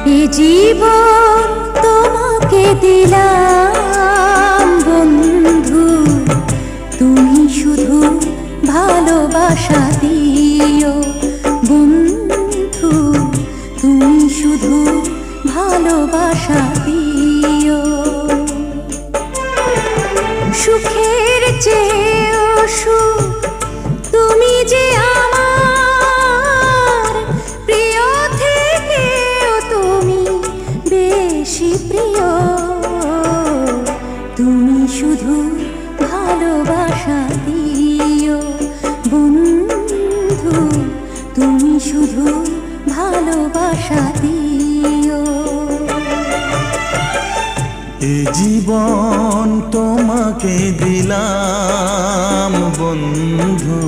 এ জীবন তোমাকে দিলাম বন্ধু, তুমি শুধু ভালোবাসা দিও বন্ধু, তুমি শুধু ভালোবাসা দিও। সুখের চেয়েও সুখ তুমি যে আমার প্রিয় থেকেও তুমি বেশি প্রিয়, তুমি শুধু ভালোবাসা দিও বন্ধু, তুমি শুধু ভালোবাসা দিও। এ জীবন তোমাকে দিলাম বন্ধু,